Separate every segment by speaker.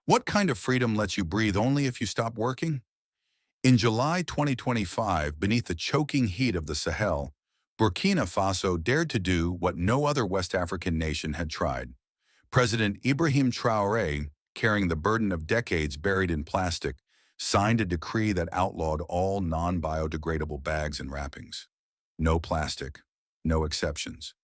Speaker 1: What kind of freedom lets you breathe only if you stop working? In July 2025, beneath the choking heat of the Sahel, Burkina Faso dared to do what no other West African nation had tried. President Ibrahim Traore, carrying the burden of decades buried in plastic, signed a decree that outlawed all non-biodegradable bags and wrappings. No plastic, no exceptions.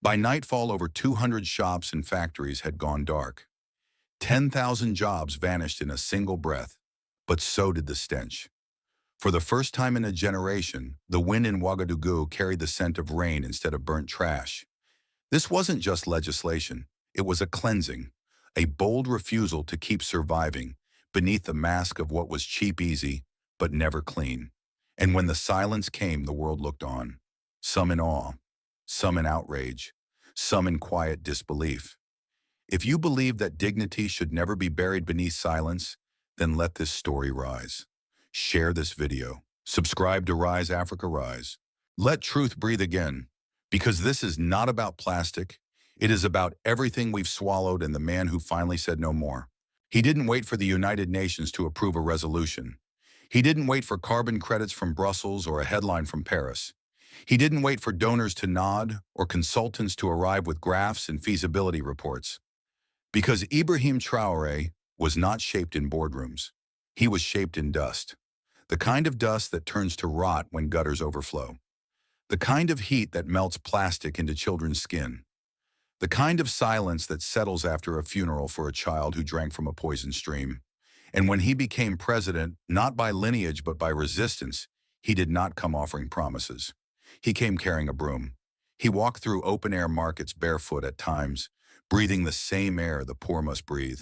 Speaker 1: By nightfall, over 200 shops and factories had gone dark. 10,000 jobs vanished in a single breath, but so did the stench. For the first time in a generation, the wind in Ouagadougou carried the scent of rain instead of burnt trash. This wasn't just legislation, it was a cleansing, a bold refusal to keep surviving beneath the mask of what was cheap easy, but never clean. And when the silence came, the world looked on, some in awe, some in outrage, some in quiet disbelief. If you believe that dignity should never be buried beneath silence, then let this story rise. Share this video. Subscribe to Rise Africa Rise. Let truth breathe again, because this is not about plastic. It is about everything we've swallowed and the man who finally said no more. He didn't wait for the United Nations to approve a resolution. He didn't wait for carbon credits from Brussels or a headline from Paris. He didn't wait for donors to nod or consultants to arrive with graphs and feasibility reports. Because Ibrahim Traore was not shaped in boardrooms. He was shaped in dust. The kind of dust that turns to rot when gutters overflow. The kind of heat that melts plastic into children's skin. The kind of silence that settles after a funeral for a child who drank from a poison stream. And when he became president, not by lineage but by resistance, he did not come offering promises. He came carrying a broom. He walked through open-air markets barefoot at times, breathing the same air the poor must breathe.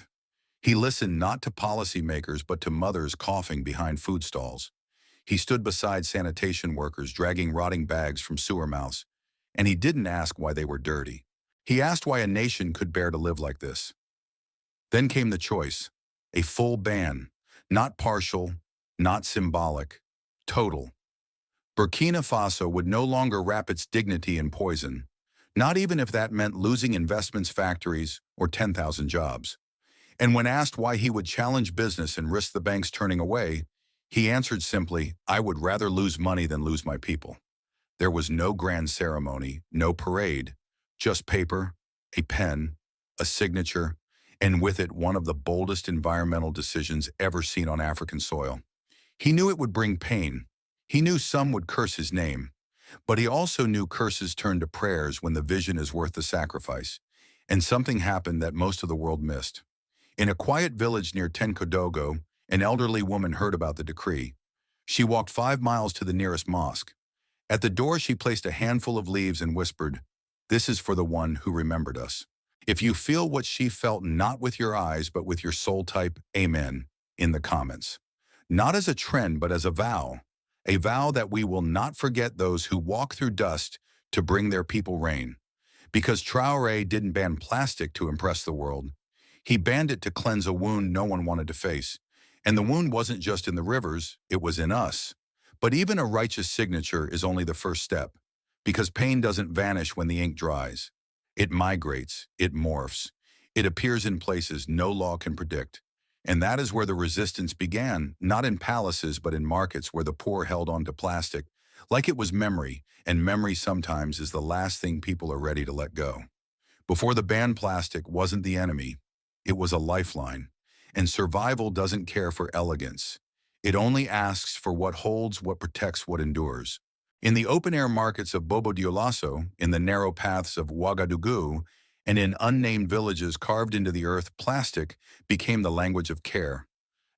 Speaker 1: He listened not to policymakers but to mothers coughing behind food stalls. He stood beside sanitation workers dragging rotting bags from sewer mouths, and he didn't ask why they were dirty. He asked why a nation could bear to live like this. Then came the choice, a full ban, not partial, not symbolic, total. Burkina Faso would no longer wrap its dignity in poison, not even if that meant losing investments, factories, or 10,000 jobs. And when asked why he would challenge business and risk the banks turning away, he answered simply, "I would rather lose money than lose my people." There was no grand ceremony, no parade, just paper, a pen, a signature, and with it one of the boldest environmental decisions ever seen on African soil. He knew it would bring pain. He knew some would curse his name. But he also knew curses turn to prayers when the vision is worth the sacrifice. And something happened that most of the world missed. In a quiet village near Tenkodogo, an elderly woman heard about the decree. She walked 5 miles to the nearest mosque. At the door, she placed a handful of leaves and whispered, "This is for the one who remembered us." If you feel what she felt not with your eyes but with your soul, type Amen in the comments. Not as a trend but as a vow that we will not forget those who walk through dust to bring their people rain. Because Traoré didn't ban plastic to impress the world. He banned it to cleanse a wound no one wanted to face. And the wound wasn't just in the rivers, it was in us. But even a righteous signature is only the first step, because pain doesn't vanish when the ink dries. It migrates, it morphs, it appears in places no law can predict. And that is where the resistance began, not in palaces but in markets where the poor held on to plastic, like it was memory, and memory sometimes is the last thing people are ready to let go. Before the ban, plastic wasn't the enemy, it was a lifeline. And survival doesn't care for elegance. It only asks for what holds, what protects, what endures. In the open-air markets of Bobo Dioulasso, in the narrow paths of Ouagadougou, and in unnamed villages carved into the earth, plastic became the language of care.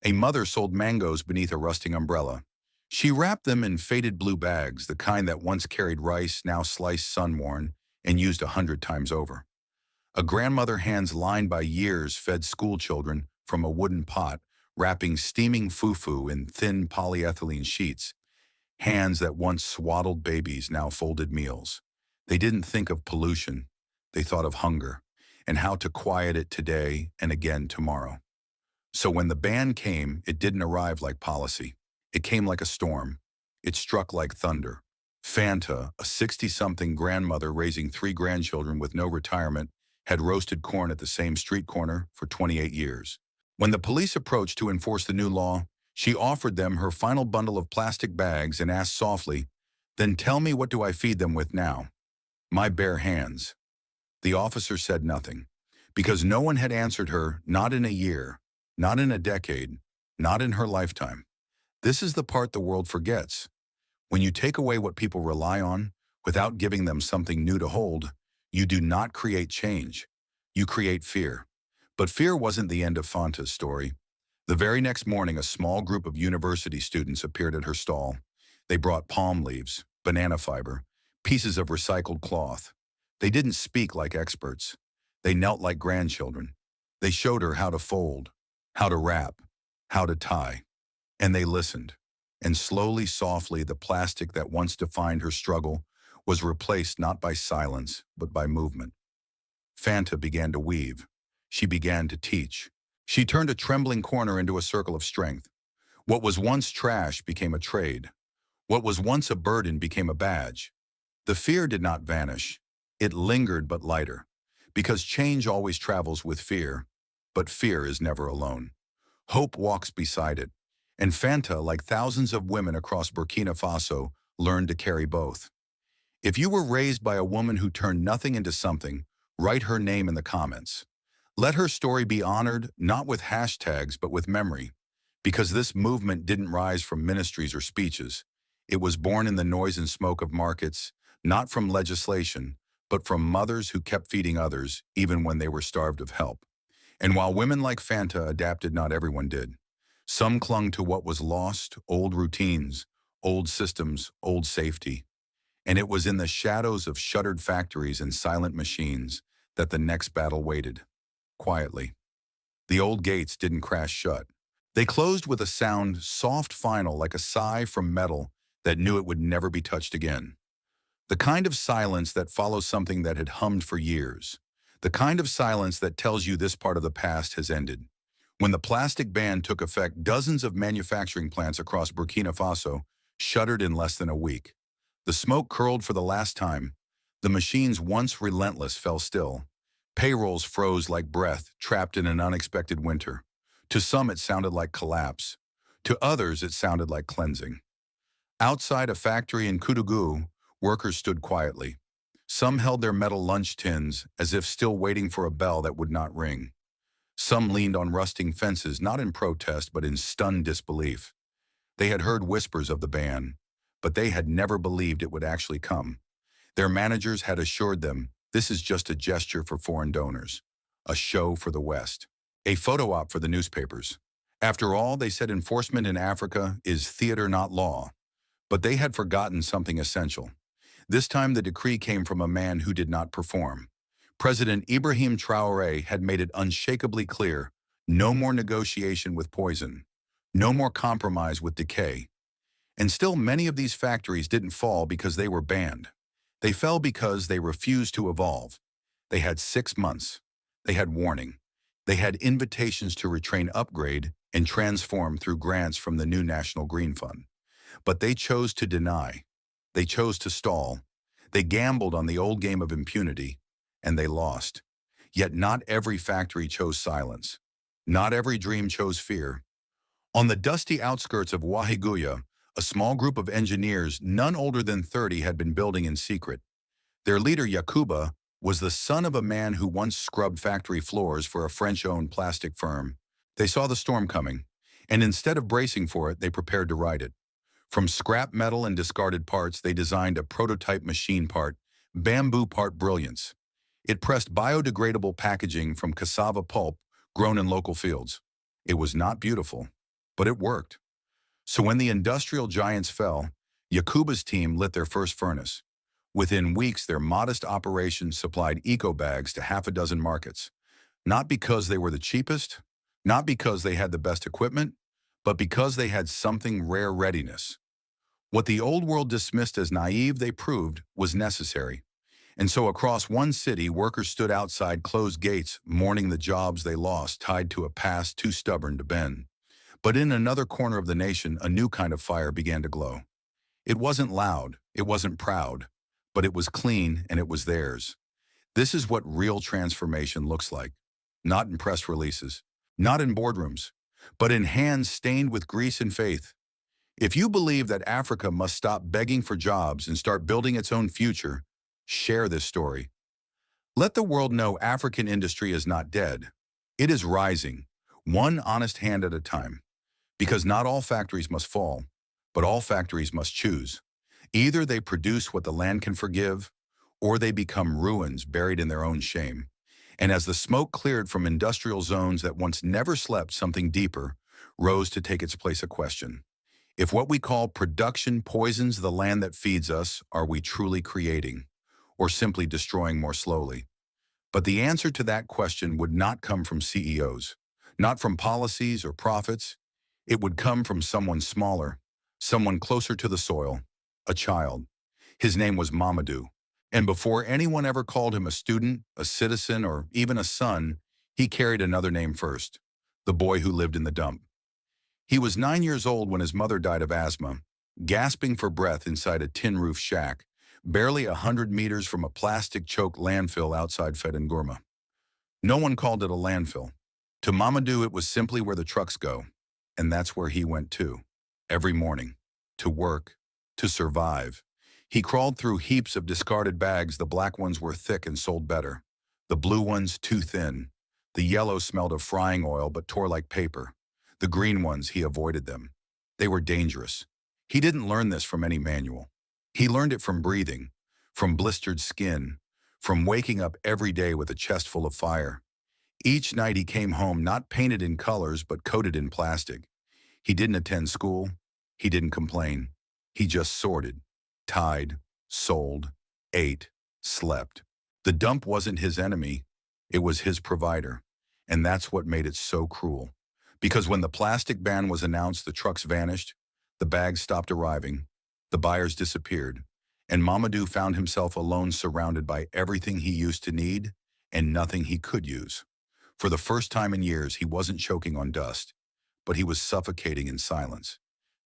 Speaker 1: A mother sold mangoes beneath a rusting umbrella. She wrapped them in faded blue bags, the kind that once carried rice, now sliced, sun-worn, and used 100 times over. A grandmother, hands lined by years, fed school children from a wooden pot, wrapping steaming fufu in thin polyethylene sheets. Hands that once swaddled babies now folded meals. They didn't think of pollution. They thought of hunger and how to quiet it today and again tomorrow. So when the ban came, it didn't arrive like policy. It came like a storm. It struck like thunder. Fanta, a 60-something grandmother raising 3 grandchildren with no retirement, had roasted corn at the same street corner for 28 years. When the police approached to enforce the new law, she offered them her final bundle of plastic bags and asked softly, "Then tell me, what do I feed them with now?" "My bare hands." The officer said nothing, because no one had answered her, not in a year, not in a decade, not in her lifetime. This is the part the world forgets. When you take away what people rely on, without giving them something new to hold, you do not create change. You create fear. But fear wasn't the end of Fanta's story. The very next morning, a small group of university students appeared at her stall. They brought palm leaves, banana fiber, pieces of recycled cloth. They didn't speak like experts. They knelt like grandchildren. They showed her how to fold, how to wrap, how to tie. And they listened. And slowly, softly, the plastic that once defined her struggle was replaced not by silence, but by movement. Fanta began to weave. She began to teach. She turned a trembling corner into a circle of strength. What was once trash became a trade. What was once a burden became a badge. The fear did not vanish. It lingered, but lighter. Because change always travels with fear, but fear is never alone. Hope walks beside it. And Fanta, like thousands of women across Burkina Faso, learned to carry both. If you were raised by a woman who turned nothing into something, write her name in the comments. Let her story be honored, not with hashtags, but with memory. Because this movement didn't rise from ministries or speeches. It was born in the noise and smoke of markets, not from legislation, but from mothers who kept feeding others, even when they were starved of help. And while women like Fanta adapted, not everyone did. Some clung to what was lost, old routines, old systems, old safety. And it was in the shadows of shuttered factories and silent machines that the next battle waited, quietly. The old gates didn't crash shut. They closed with a sound, soft, final, like a sigh from metal that knew it would never be touched again. The kind of silence that follows something that had hummed for years. The kind of silence that tells you this part of the past has ended. When the plastic ban took effect, dozens of manufacturing plants across Burkina Faso shuttered in less than a week. The smoke curled for the last time. The machines, once relentless, fell still. Payrolls froze like breath, trapped in an unexpected winter. To some, it sounded like collapse. To others, it sounded like cleansing. Outside a factory in Ouagadougou, workers stood quietly. Some held their metal lunch tins, as if still waiting for a bell that would not ring. Some leaned on rusting fences, not in protest, but in stunned disbelief. They had heard whispers of the ban, but they had never believed it would actually come. Their managers had assured them, this is just a gesture for foreign donors, a show for the West, a photo op for the newspapers. After all, they said, enforcement in Africa is theater, not law. But they had forgotten something essential. This time the decree came from a man who did not perform. President Ibrahim Traore had made it unshakably clear, no more negotiation with poison, no more compromise with decay. And still, many of these factories didn't fall because they were banned. They fell because they refused to evolve. They had 6 months. They had warning. They had invitations to retrain, upgrade, and transform through grants from the new National Green Fund. But they chose to deny. They chose to stall. They gambled on the old game of impunity, and they lost. Yet not every factory chose silence. Not every dream chose fear. On the dusty outskirts of Ouagadougou, a small group of engineers, none older than 30, had been building in secret. Their leader, Yacouba, was the son of a man who once scrubbed factory floors for a French-owned plastic firm. They saw the storm coming, and instead of bracing for it, they prepared to ride it. From scrap metal and discarded parts, they designed a prototype machine part, bamboo part brilliance. It pressed biodegradable packaging from cassava pulp grown in local fields. It was not beautiful, but it worked. So when the industrial giants fell, Yacouba's team lit their first furnace. Within weeks, their modest operation supplied eco bags to half a dozen markets. Not because they were the cheapest, not because they had the best equipment, but because they had something rare: readiness. What the old world dismissed as naive, they proved was necessary. And so across one city, workers stood outside closed gates, mourning the jobs they lost, tied to a past too stubborn to bend. But in another corner of the nation, a new kind of fire began to glow. It wasn't loud, it wasn't proud, but it was clean, and it was theirs. This is what real transformation looks like. Not in press releases, not in boardrooms, but in hands stained with grease and faith. If you believe that Africa must stop begging for jobs and start building its own future, share this story. Let the world know African industry is not dead. It is rising, one honest hand at a time. Because not all factories must fall, but all factories must choose. Either they produce what the land can forgive, or they become ruins buried in their own shame. And as the smoke cleared from industrial zones that once never slept, something deeper rose to take its place. A question. If what we call production poisons the land that feeds us, are we truly creating, or simply destroying more slowly? But the answer to that question would not come from CEOs, not from policies or profits. It would come from someone smaller, someone closer to the soil, a child. His name was Mamadou. And before anyone ever called him a student, a citizen, or even a son, he carried another name first, the boy who lived in the dump. He was 9 years old when his mother died of asthma, gasping for breath inside a tin-roof shack, barely 100 meters from a plastic-choked landfill outside Fedengurma. No one called it a landfill. To Mamadou, it was simply where the trucks go, and that's where he went too, every morning, to work, to survive. He crawled through heaps of discarded bags. The black ones were thick and sold better, the blue ones too thin. The yellow smelled of frying oil but tore like paper. The green ones, he avoided them. They were dangerous. He didn't learn this from any manual. He learned it from breathing, from blistered skin, from waking up every day with a chest full of fire. Each night he came home not painted in colors but coated in plastic. He didn't attend school. He didn't complain. He just sorted, tied, sold, ate, slept. The dump wasn't his enemy. It was his provider. And that's what made it so cruel. Because when the plastic ban was announced, the trucks vanished, the bags stopped arriving, the buyers disappeared, and Mamadou found himself alone, surrounded by everything he used to need and nothing he could use. For the first time in years, he wasn't choking on dust, but he was suffocating in silence.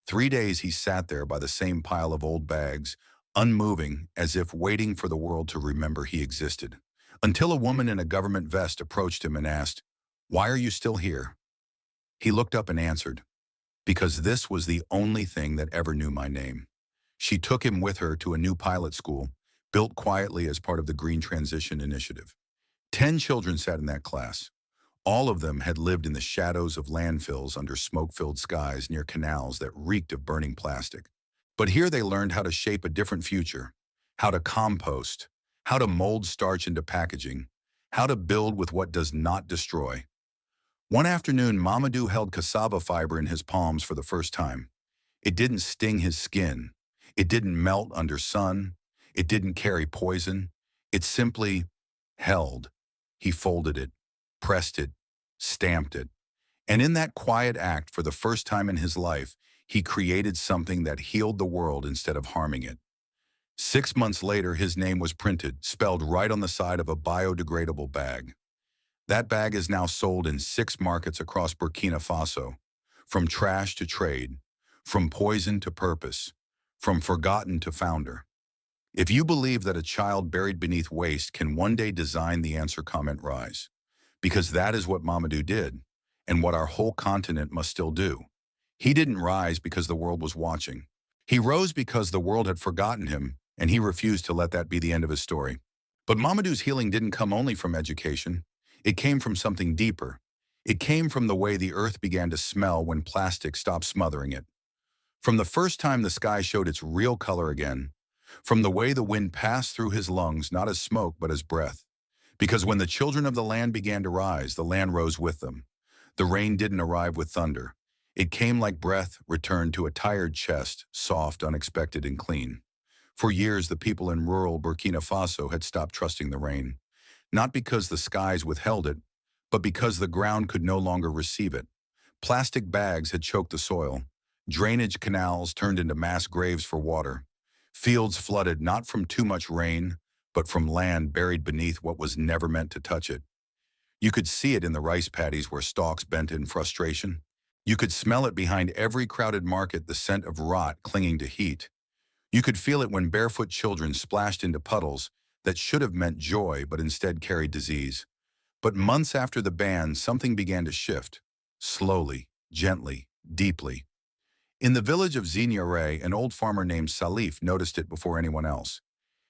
Speaker 1: 3 days he sat there by the same pile of old bags, unmoving, as if waiting for the world to remember he existed. Until a woman in a government vest approached him and asked, "Why are you still here?" He looked up and answered, "Because this was the only thing that ever knew my name." She took him with her to a new pilot school, built quietly as part of the Green Transition Initiative. 10 children sat in that class. All of them had lived in the shadows of landfills under smoke-filled skies near canals that reeked of burning plastic. But here they learned how to shape a different future, how to compost, how to mold starch into packaging, how to build with what does not destroy. One afternoon, Mamadou held cassava fiber in his palms for the first time. It didn't sting his skin. It didn't melt under sun. It didn't carry poison. It simply held. He folded it, pressed it, stamped it. And in that quiet act, for the first time in his life, he created something that healed the world instead of harming it. 6 months later, his name was printed, spelled right on the side of a biodegradable bag. That bag is now sold in 6 markets across Burkina Faso, from trash to trade, from poison to purpose, from forgotten to founder. If you believe that a child buried beneath waste can one day design the answer, comment rise. Because that is what Mamadou did, and what our whole continent must still do. He didn't rise because the world was watching. He rose because the world had forgotten him, and he refused to let that be the end of his story. But Mamadou's healing didn't come only from education. It came from something deeper. It came from the way the earth began to smell when plastic stopped smothering it. From the first time the sky showed its real color again. From the way the wind passed through his lungs, not as smoke, but as breath. Because when the children of the land began to rise, the land rose with them. The rain didn't arrive with thunder. It came like breath returned to a tired chest, soft, unexpected, and clean. For years, the people in rural Burkina Faso had stopped trusting the rain. Not because the skies withheld it, but because the ground could no longer receive it. Plastic bags had choked the soil. Drainage canals turned into mass graves for water. Fields flooded not from too much rain, but from land buried beneath what was never meant to touch it. You could see it in the rice paddies where stalks bent in frustration. You could smell it behind every crowded market, the scent of rot clinging to heat. You could feel it when barefoot children splashed into puddles that should have meant joy but instead carried disease. But months after the ban, something began to shift. slowly, gently, deeply. In the village of Ziniaré, an old farmer named Salif noticed it before anyone else.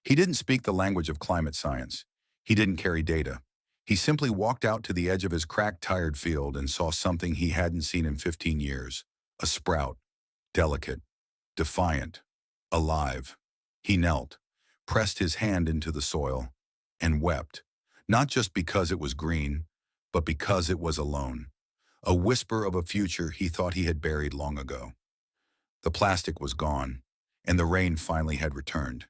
Speaker 1: He didn't speak the language of climate science. He didn't carry data. He simply walked out to the edge of his cracked, tired field and saw something he hadn't seen in 15 years. A sprout, delicate, defiant, alive. He knelt, pressed his hand into the soil, and wept, not just because it was green, but because it was alone. A whisper of a future he thought he had buried long ago. The plastic was gone, and the rain finally had returned.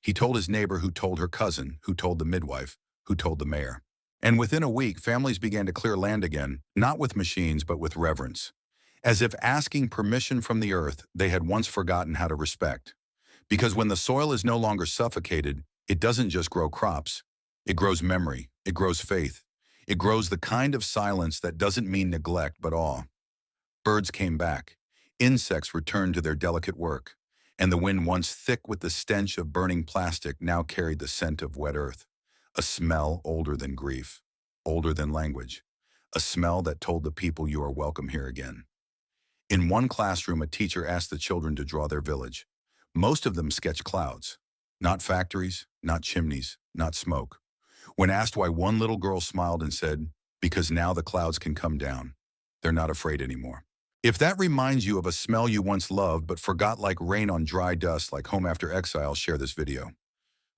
Speaker 1: He told his neighbor, who told her cousin, who told the midwife, who told the mayor. And within a week, families began to clear land again, not with machines, but with reverence, as if asking permission from the earth they had once forgotten how to respect. Because when the soil is no longer suffocated, it doesn't just grow crops. It grows memory, it grows faith. It grows the kind of silence that doesn't mean neglect but awe. Birds came back. Insects returned to their delicate work. And the wind, once thick with the stench of burning plastic, now carried the scent of wet earth. A smell older than grief, older than language. A smell that told the people, you are welcome here again. In one classroom, a teacher asked the children to draw their village. Most of them sketched clouds. Not factories, not chimneys, not smoke. When asked why, one little girl smiled and said, because now the clouds can come down. They're not afraid anymore. If that reminds you of a smell you once loved but forgot, like rain on dry dust, like home after exile, share this video.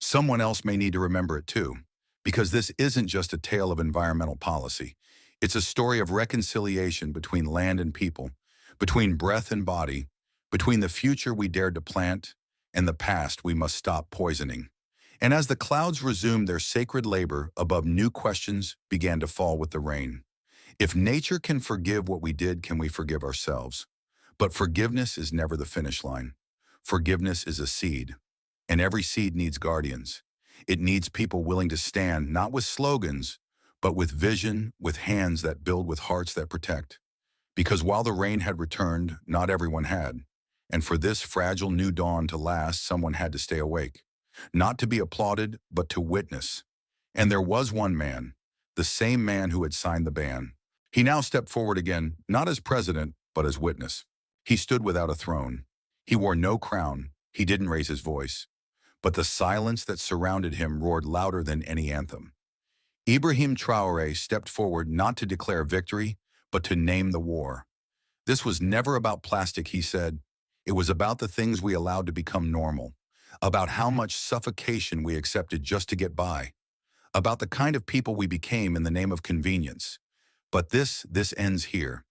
Speaker 1: Someone else may need to remember it too, because this isn't just a tale of environmental policy. It's a story of reconciliation between land and people, between breath and body, between the future we dared to plant and the past we must stop poisoning. And as the clouds resumed their sacred labor above, new questions began to fall with the rain. If nature can forgive what we did, can we forgive ourselves? But forgiveness is never the finish line. Forgiveness is a seed, and every seed needs guardians. It needs people willing to stand, not with slogans, but with vision, with hands that build, with hearts that protect. Because while the rain had returned, not everyone had. And for this fragile new dawn to last, someone had to stay awake. Not to be applauded, but to witness. And there was one man, the same man who had signed the ban. He now stepped forward again, not as president, but as witness. He stood without a throne. He wore no crown. He didn't raise his voice. But the silence that surrounded him roared louder than any anthem. Ibrahim Traore stepped forward, not to declare victory, but to name the war. This was never about plastic, he said. It was about the things we allowed to become normal, about how much suffocation we accepted just to get by, about the kind of people we became in the name of convenience. But this ends here.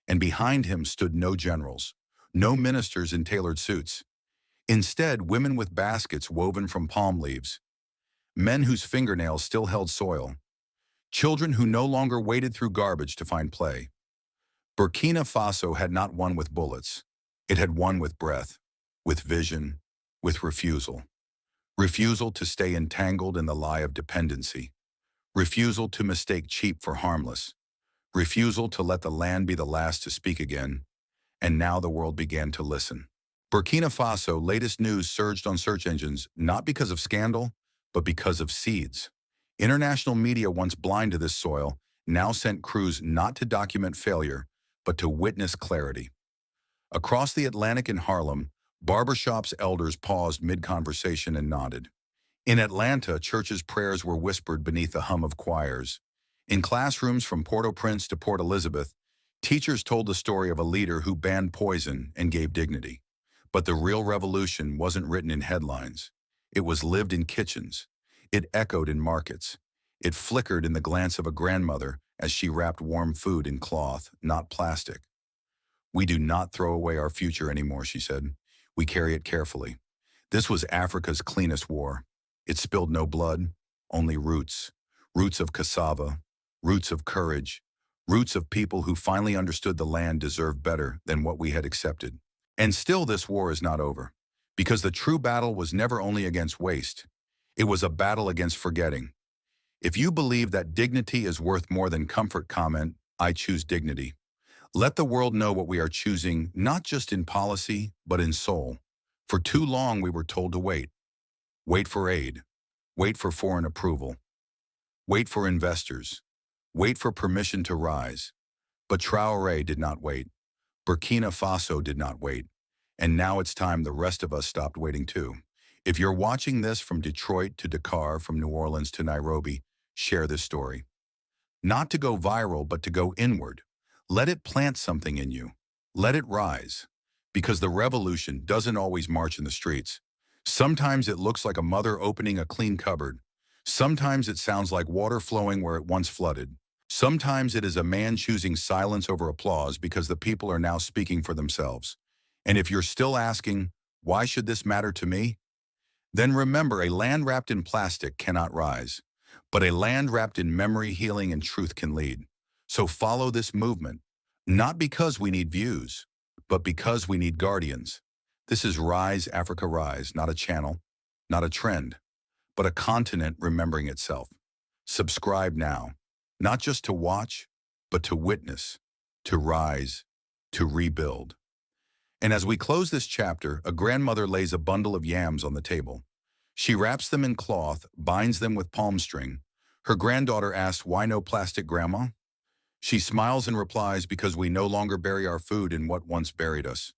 Speaker 1: And behind him stood no generals, no ministers in tailored suits. Instead, women with baskets woven from palm leaves, men whose fingernails still held soil, children who no longer waded through garbage to find play. Burkina Faso had not won with bullets. It had won with breath, with vision, with refusal. Refusal to stay entangled in the lie of dependency. Refusal to mistake cheap for harmless. Refusal to let the land be the last to speak again. And now the world began to listen. Burkina Faso latest news surged on search engines, not because of scandal, but because of seeds. International media, once blind to this soil, now sent crews not to document failure, but to witness clarity. Across the Atlantic in Harlem, barbershops' elders paused mid-conversation and nodded. In Atlanta, churches' prayers were whispered beneath the hum of choirs. In classrooms from Port-au-Prince to Port Elizabeth, teachers told the story of a leader who banned poison and gave dignity. But the real revolution wasn't written in headlines. It was lived in kitchens. It echoed in markets. It flickered in the glance of a grandmother as she wrapped warm food in cloth, not plastic. We do not throw away our future anymore, she said. We carry it carefully. This was Africa's cleanest war. It spilled no blood, only roots. Roots of cassava, roots of courage, roots of people who finally understood the land deserved better than what we had accepted. And still, this war is not over, because the true battle was never only against waste. It was a battle against forgetting. If you believe that dignity is worth more than comfort, comment, I choose dignity. Let the world know what we are choosing, not just in policy, but in soul. For too long, we were told to wait. Wait for aid. Wait for foreign approval. Wait for investors. Wait for permission to rise. But Traore did not wait. Burkina Faso did not wait. And now it's time the rest of us stopped waiting too. If you're watching this from Detroit to Dakar, from New Orleans to Nairobi, share this story. Not to go viral, but to go inward. Let it plant something in you. Let it rise. Because the revolution doesn't always march in the streets. Sometimes it looks like a mother opening a clean cupboard. Sometimes it sounds like water flowing where it once flooded. Sometimes it is a man choosing silence over applause because the people are now speaking for themselves. And if you're still asking, why should this matter to me? Then remember, a land wrapped in plastic cannot rise, but a land wrapped in memory, healing, and truth can lead. So follow this movement, not because we need views, but because we need guardians. This is Rise Africa Rise, not a channel, not a trend, but a continent remembering itself. Subscribe now, not just to watch, but to witness, to rise, to rebuild. And as we close this chapter, a grandmother lays a bundle of yams on the table. She wraps them in cloth, binds them with palm string. Her granddaughter asks, "Why no plastic, Grandma?" She smiles and replies, "Because we no longer bury our food in what once buried us."